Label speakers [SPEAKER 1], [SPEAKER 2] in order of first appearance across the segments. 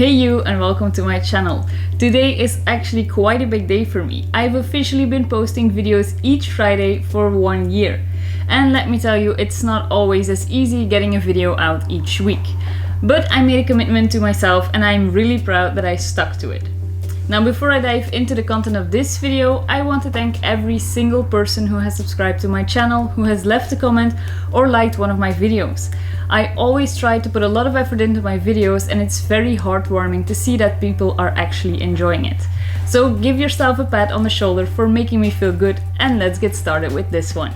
[SPEAKER 1] Hey you, and welcome to my channel. Today is actually quite a big day for me. I've officially been posting videos each Friday for 1 year. And let me tell you, it's not always as easy getting a video out each week. But I made a commitment to myself and I'm really proud that I stuck to it. Now before I dive into the content of this video, I want to thank every single person who has subscribed to my channel, who has left a comment or liked one of my videos. I always try to put a lot of effort into my videos and it's very heartwarming to see that people are actually enjoying it. So give yourself a pat on the shoulder for making me feel good, and let's get started with this one.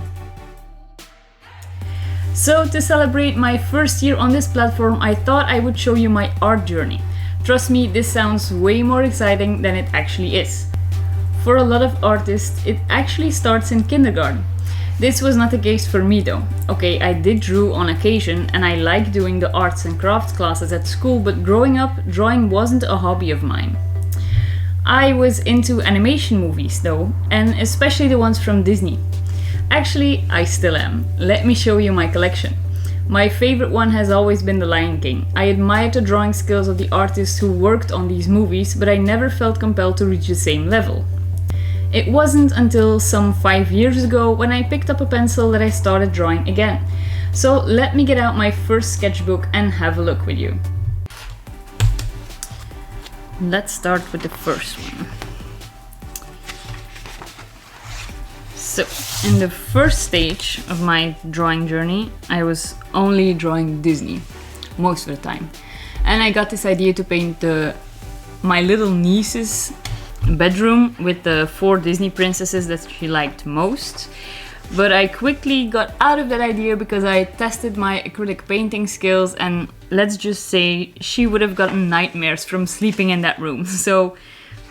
[SPEAKER 1] So to celebrate my first year on this platform, I thought I would show you my art journey. Trust me, this sounds way more exciting than it actually is. For a lot of artists, it actually starts in kindergarten. This was not the case for me though. Okay, I did draw on occasion and I like doing the arts and crafts classes at school, but growing up, drawing wasn't a hobby of mine. I was into animation movies though, and especially the ones from Disney. Actually, I still am. Let me show you my collection. My favorite one has always been The Lion King. I admired the drawing skills of the artists who worked on these movies, but I never felt compelled to reach the same level. It wasn't until some 5 years ago when I picked up a pencil that I started drawing again. So let me get out my first sketchbook and have a look with you. Let's start with the first one. So, in the first stage of my drawing journey, I was only drawing Disney, most of the time. And I got this idea to paint my little niece's bedroom with the 4 Disney princesses that she liked most. But I quickly got out of that idea because I tested my acrylic painting skills, and let's just say she would have gotten nightmares from sleeping in that room. So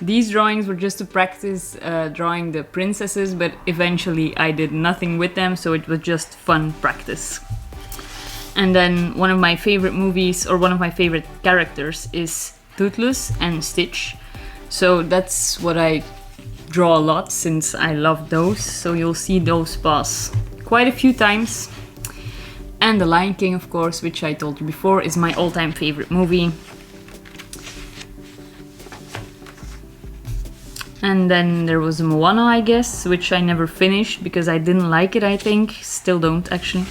[SPEAKER 1] these drawings were just to practice drawing the princesses, but eventually I did nothing with them, so it was just fun practice. And then one of my favorite movies, or one of my favorite characters, is Toothless and Stitch. So that's what I draw a lot since I love those, so you'll see those pass quite a few times. And The Lion King, of course, which I told you before, is my all-time favorite movie. And then there was Moana, I guess, which I never finished because I didn't like it, I think. Still don't, actually.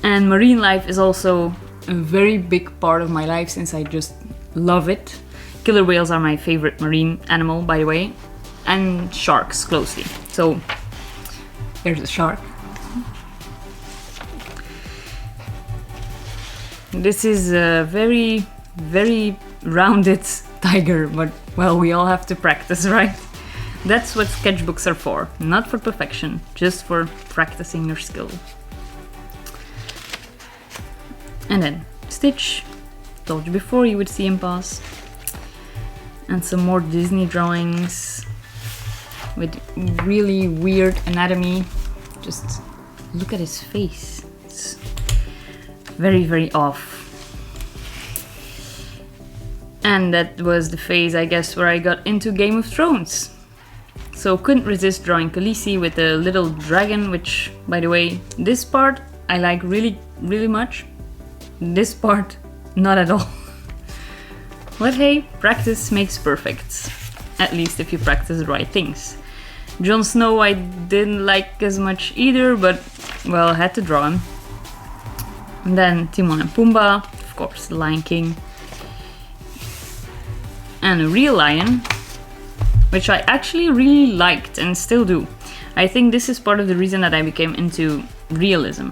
[SPEAKER 1] And marine life is also a very big part of my life since I just love it. Killer whales are my favorite marine animal, by the way. And sharks, closely. So, there's a shark. This is a very, very rounded tiger, but well, we all have to practice, right? That's what sketchbooks are for, not for perfection, just for practicing your skill. And then Stitch, told you before you would see him pass. And some more Disney drawings with really weird anatomy. Just look at his face, it's very, very off. And that was the phase, I guess, where I got into Game of Thrones. So couldn't resist drawing Khaleesi with a little dragon, which, by the way, this part I like really, really much. This part, not at all. But hey, practice makes perfect. At least if you practice the right things. Jon Snow I didn't like as much either, but, well, I had to draw him. And then Timon and Pumbaa, of course, The Lion King. And a real lion, which I actually really liked and still do. I think this is part of the reason that I became into realism.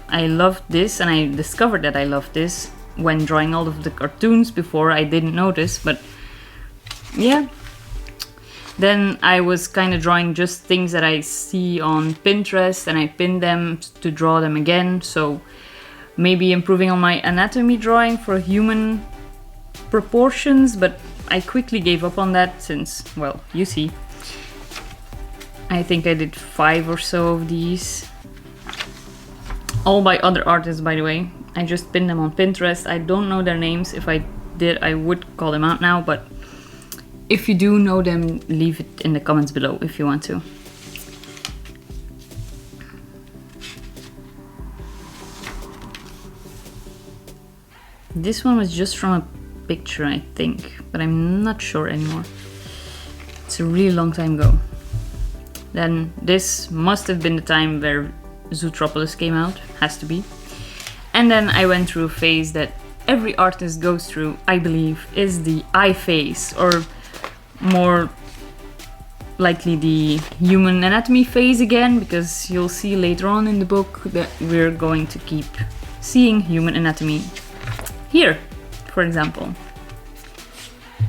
[SPEAKER 1] I loved this, and I discovered that I loved this when drawing all of the cartoons. Before I didn't notice, but yeah. Then I was kind of drawing just things that I see on Pinterest, and I pinned them to draw them again. So maybe improving on my anatomy drawing for human proportions, but I quickly gave up on that since, well, you see. I think I did 5 or so of these. All by other artists, by the way. I just pinned them on Pinterest. I don't know their names. If I did, I would call them out now, but if you do know them, leave it in the comments below if you want to. This one was just from a picture, I think, but I'm not sure anymore. It's a really long time ago. Then this must have been the time where Zootropolis came out, has to be. And then I went through a phase that every artist goes through, I believe, is the eye phase, or more likely the human anatomy phase again, because you'll see later on in the book that we're going to keep seeing human anatomy here, for example.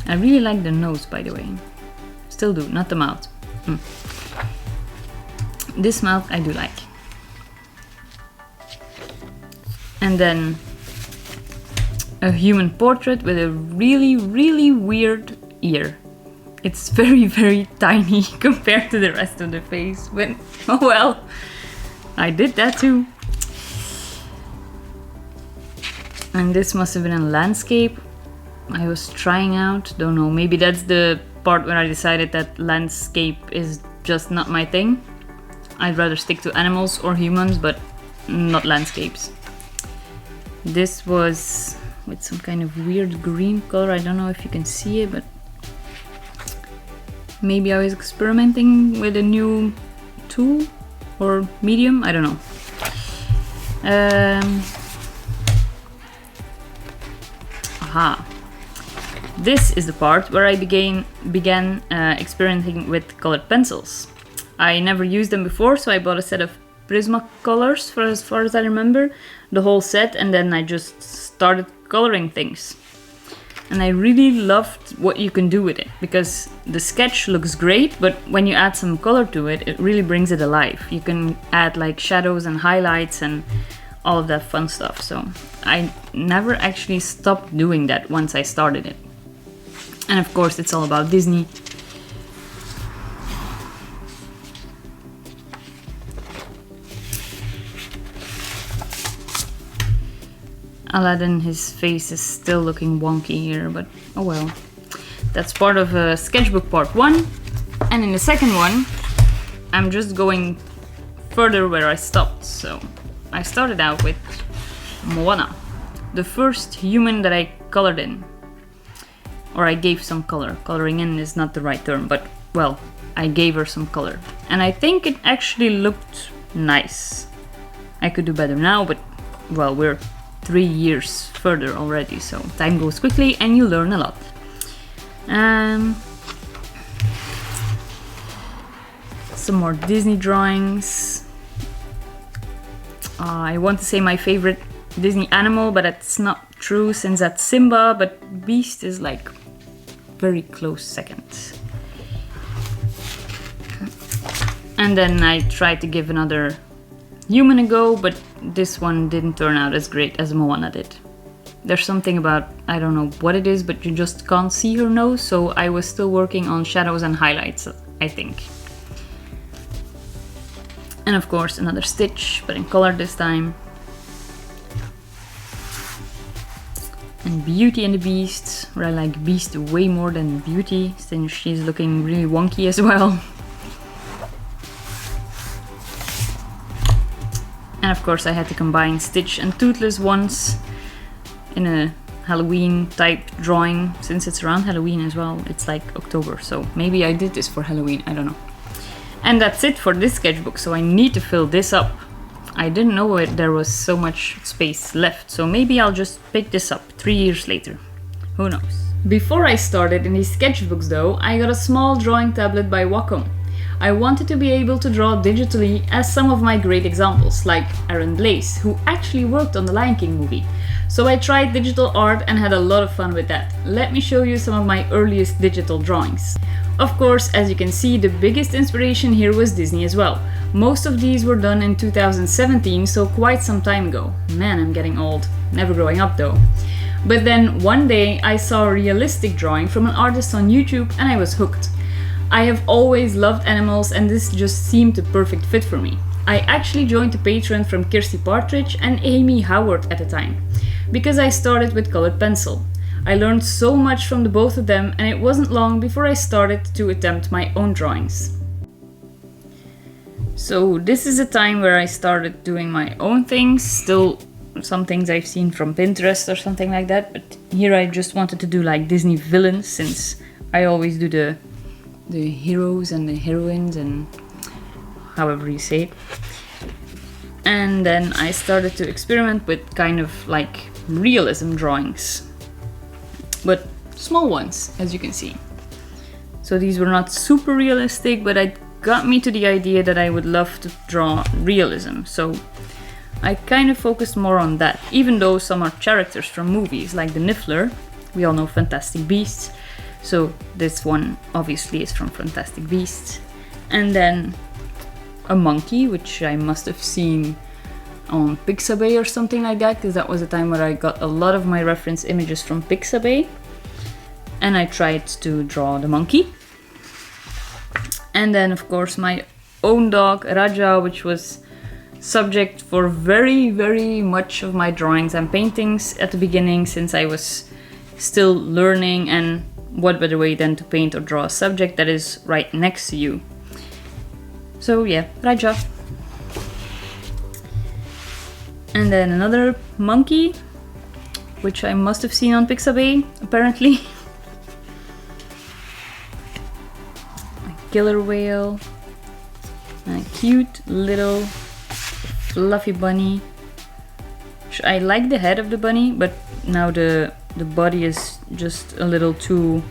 [SPEAKER 1] I really like the nose, by the way. Still do, not the mouth. This mouth I do like. And then a human portrait with a really, really weird ear. It's very, very tiny compared to the rest of the face, but oh well, I did that too. And this must have been a landscape I was trying out, don't know, maybe that's the part where I decided that landscape is just not my thing. I'd rather stick to animals or humans, but not landscapes. This was with some kind of weird green color, I don't know if you can see it, but maybe I was experimenting with a new tool or medium, I don't know. This is the part where I began experimenting with colored pencils. I never used them before, so I bought a set of Prismacolors, for as far as I remember, the whole set, and then I just started coloring things. And I really loved what you can do with it, because the sketch looks great, but when you add some color to it, it really brings it alive. You can add like shadows and highlights and all of that fun stuff. So I never actually stopped doing that once I started it. And of course it's all about Disney. Aladdin, his face is still looking wonky here, but oh well. That's part of sketchbook part 1. And in the second one, I'm just going further where I stopped. So I started out with Moana, the first human that I colored in. Or I gave some color. Coloring in is not the right term, but well, I gave her some color. And I think it actually looked nice. I could do better now, but well, we're 3 years further already, so time goes quickly and you learn a lot. Some more Disney drawings. I want to say my favorite Disney animal, but that's not true since that's Simba, but Beast is like very close second. And then I tried to give another human a go, but this one didn't turn out as great as Moana did. There's something about, I don't know what it is, but you just can't see her nose, so I was still working on shadows and highlights, I think. And of course another Stitch, but in color this time. And Beauty and the Beast, where I like Beast way more than Beauty, since she's looking really wonky as well. And of course I had to combine Stitch and Toothless once in a Halloween type drawing, since it's around Halloween as well. It's like October, so maybe I did this for Halloween, I don't know. And that's it for this sketchbook, so I need to fill this up. I didn't know there was so much space left, so maybe I'll just pick this up 3 years later. Who knows? Before I started in these sketchbooks though, I got a small drawing tablet by Wacom. I wanted to be able to draw digitally as some of my great examples, like Aaron Blaise, who actually worked on the Lion King movie. So I tried digital art and had a lot of fun with that. Let me show you some of my earliest digital drawings. Of course, as you can see, the biggest inspiration here was Disney as well. Most of these were done in 2017, so quite some time ago. Man, I'm getting old. Never growing up though. But then one day I saw a realistic drawing from an artist on YouTube and I was hooked. I have always loved animals and this just seemed a perfect fit for me. I actually joined the Patreon from Kirsty Partridge and Amy Howard at the time, because I started with colored pencil. I learned so much from the both of them and it wasn't long before I started to attempt my own drawings. So this is a time where I started doing my own things, still some things I've seen from Pinterest or something like that, but here I just wanted to do like Disney villains, since I always do the heroes and the heroines and however you say it. And then I started to experiment with kind of like realism drawings, but small ones, as you can see. So these were not super realistic, but it got me to the idea that I would love to draw realism. So I kind of focused more on that, even though some are characters from movies, like the Niffler. We all know Fantastic Beasts, so this one obviously is from Fantastic Beasts. And then a monkey, which I must have seen on Pixabay or something like that, because that was a time where I got a lot of my reference images from Pixabay. And I tried to draw the monkey. And then of course my own dog, Raja, which was subject for very, very much of my drawings and paintings at the beginning, since I was still learning, and what better way than to paint or draw a subject that is right next to you. So yeah, Raja. And then another monkey, which I must have seen on Pixabay, apparently. A killer whale. And a cute little fluffy bunny. I like the head of the bunny, but now the body is just a little too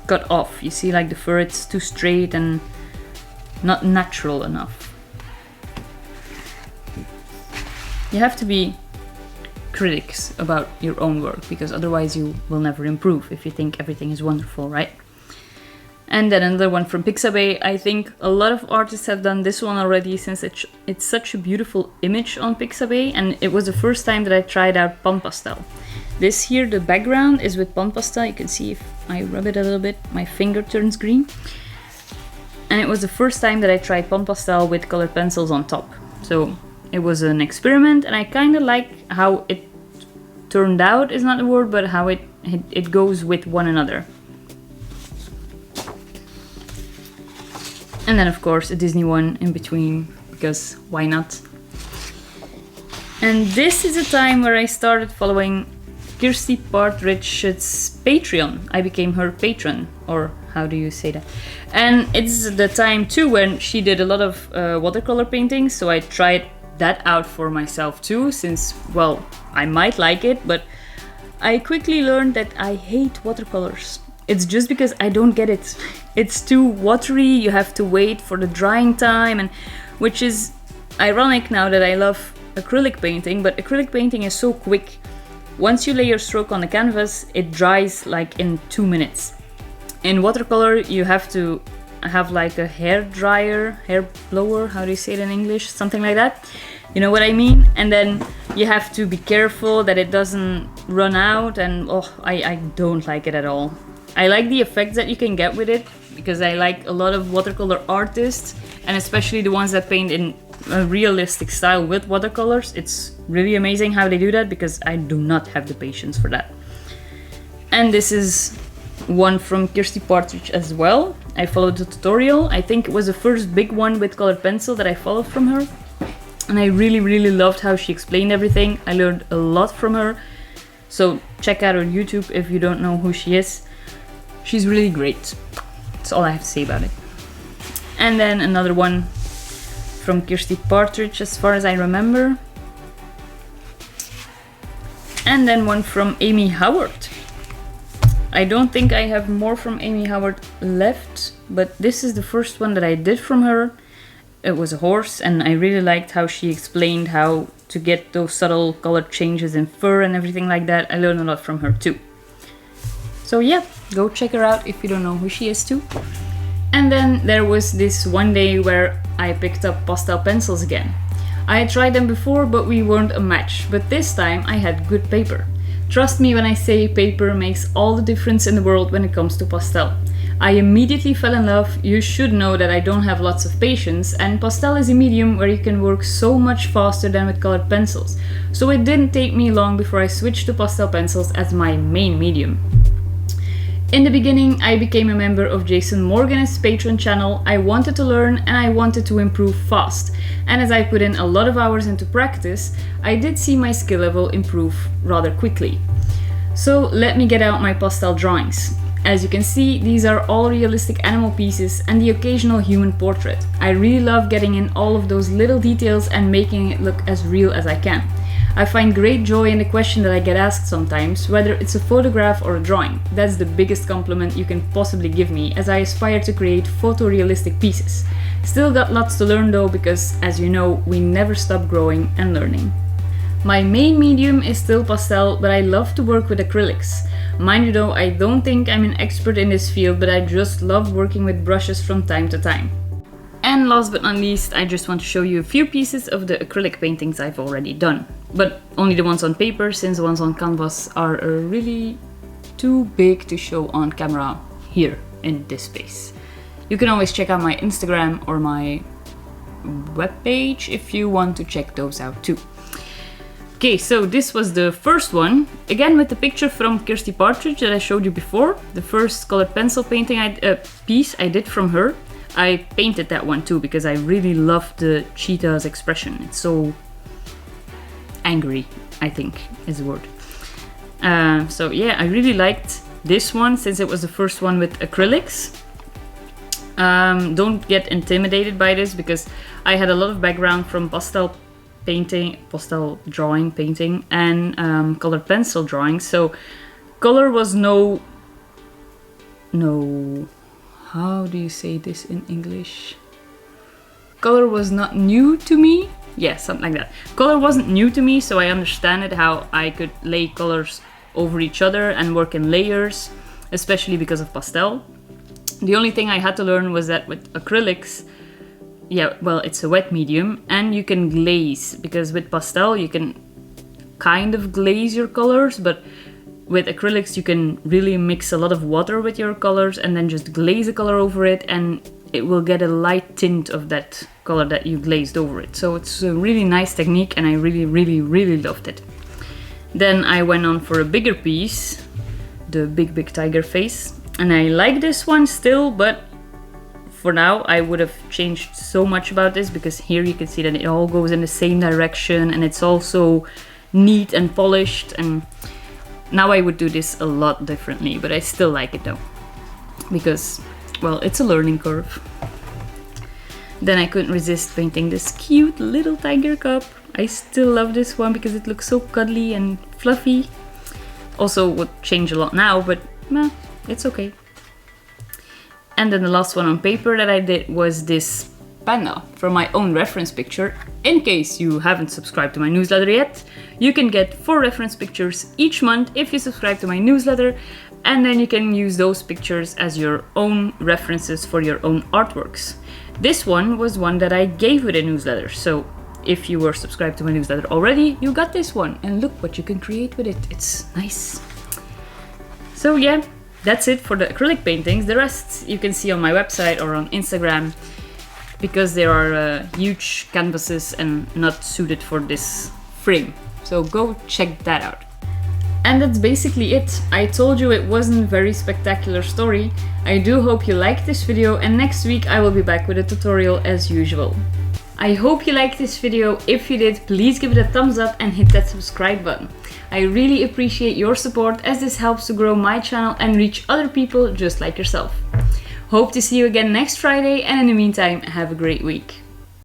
[SPEAKER 1] cut off. You see, like the fur, it's too straight and not natural enough. You have to be critics about your own work, because otherwise you will never improve if you think everything is wonderful, right? And then another one from Pixabay. I think a lot of artists have done this one already, since it's such a beautiful image on Pixabay, and it was the first time that I tried out Pan Pastel. This here, the background is with Pan Pastel. You can see if I rub it a little bit, my finger turns green. And it was the first time that I tried Pan Pastel with colored pencils on top. So it was an experiment, and I kind of like how it turned out, is not the word, but how it goes with one another. And then of course a Disney one in between, because why not? And this is a time where I started following Kirsty Partridge's Patreon. I became her patron, or how do you say that? And it's the time too when she did a lot of watercolor paintings, so I tried that out for myself too, since, well, I might like it, but I quickly learned that I hate watercolors. It's just because I don't get it. It's too watery, you have to wait for the drying time, and which is ironic now that I love acrylic painting, but acrylic painting is so quick. Once you lay your stroke on the canvas, it dries like in 2 minutes. In watercolor, you have to have like a hair dryer, hair blower, how do you say it in English? Something like that. You know what I mean? And then you have to be careful that it doesn't run out, and I don't like it at all. I like the effects that you can get with it, because I like a lot of watercolor artists, and especially the ones that paint in a realistic style with watercolors. It's really amazing how they do that, because I do not have the patience for that. And this is one from Kirsty Partridge as well. I followed the tutorial. I think it was the first big one with colored pencil that I followed from her. And I really, really loved how she explained everything. I learned a lot from her. So check out her YouTube if you don't know who she is. She's really great. That's all I have to say about it. And then another one from Kirsty Partridge, as far as I remember. And then one from Amy Howard. I don't think I have more from Amy Howard left, but this is the first one that I did from her. It was a horse, and I really liked how she explained how to get those subtle color changes in fur and everything like that. I learned a lot from her too. So yeah, go check her out if you don't know who she is too. And then there was this one day where I picked up pastel pencils again. I had tried them before, but we weren't a match. But this time I had good paper. Trust me when I say paper makes all the difference in the world when it comes to pastel. I immediately fell in love. You should know that I don't have lots of patience, and pastel is a medium where you can work so much faster than with colored pencils. So it didn't take me long before I switched to pastel pencils as my main medium. In the beginning, I became a member of Jason Morgan's Patreon channel. I wanted to learn and I wanted to improve fast. And as I put in a lot of hours into practice, I did see my skill level improve rather quickly. So let me get out my pastel drawings. As you can see, these are all realistic animal pieces and the occasional human portrait. I really love getting in all of those little details and making it look as real as I can. I find great joy in the question that I get asked sometimes, whether it's a photograph or a drawing. That's the biggest compliment you can possibly give me, as I aspire to create photorealistic pieces. Still got lots to learn though, because as you know, we never stop growing and learning. My main medium is still pastel, but I love to work with acrylics. Mind you though, I don't think I'm an expert in this field, but I just love working with brushes from time to time. And last but not least, I just want to show you a few pieces of the acrylic paintings I've already done. But only the ones on paper, since the ones on canvas are really too big to show on camera here in this space. You can always check out my Instagram or my webpage if you want to check those out too. Okay, so this was the first one, again with the picture from Kirsty Partridge that I showed you before. The first colored pencil painting piece I did from her. I painted that one too because I really love the cheetah's expression. It's so angry, I think is the word. So yeah, I really liked this one since it was the first one with acrylics. Don't get intimidated by this because I had a lot of background from pastel painting, pastel drawing, painting, and colored pencil drawing. So color was no, how do you say this in English? Color was not new to me. Yeah, something like that. Color wasn't new to me, so I understand it how I could lay colors over each other and work in layers, especially because of pastel. The only thing I had to learn was that with acrylics, yeah, well, it's a wet medium and you can glaze, because with pastel you can kind of glaze your colors, but with acrylics you can really mix a lot of water with your colors and then just glaze a color over it, and it will get a light tint of that color that you glazed over it. So it's a really nice technique and I really loved it. Then I went on for a bigger piece, the big tiger face, and I like this one still, but for now I would have changed so much about this, because here you can see that it all goes in the same direction and it's also neat and polished, and now I would do this a lot differently, but I still like it though, because, well, it's a learning curve. Then I couldn't resist painting this cute little tiger cup. I still love this one because it looks so cuddly and fluffy. Also would change a lot now, but meh, it's okay. And then the last one on paper that I did was this panda from my own reference picture. In case you haven't subscribed to my newsletter yet, you can get 4 reference pictures each month if you subscribe to my newsletter, and then you can use those pictures as your own references for your own artworks. This one was one that I gave with a newsletter, so if you were subscribed to my newsletter already, you got this one, and look what you can create with it. It's nice. So yeah, that's it for the acrylic paintings. The rest you can see on my website or on Instagram, because there are huge canvases and not suited for this frame. So go check that out. And that's basically it. I told you it wasn't a very spectacular story. I do hope you liked this video, and next week I will be back with a tutorial as usual. I hope you liked this video. If you did, please give it a thumbs up and hit that subscribe button. I really appreciate your support, as this helps to grow my channel and reach other people just like yourself. Hope to see you again next Friday, and in the meantime, have a great week.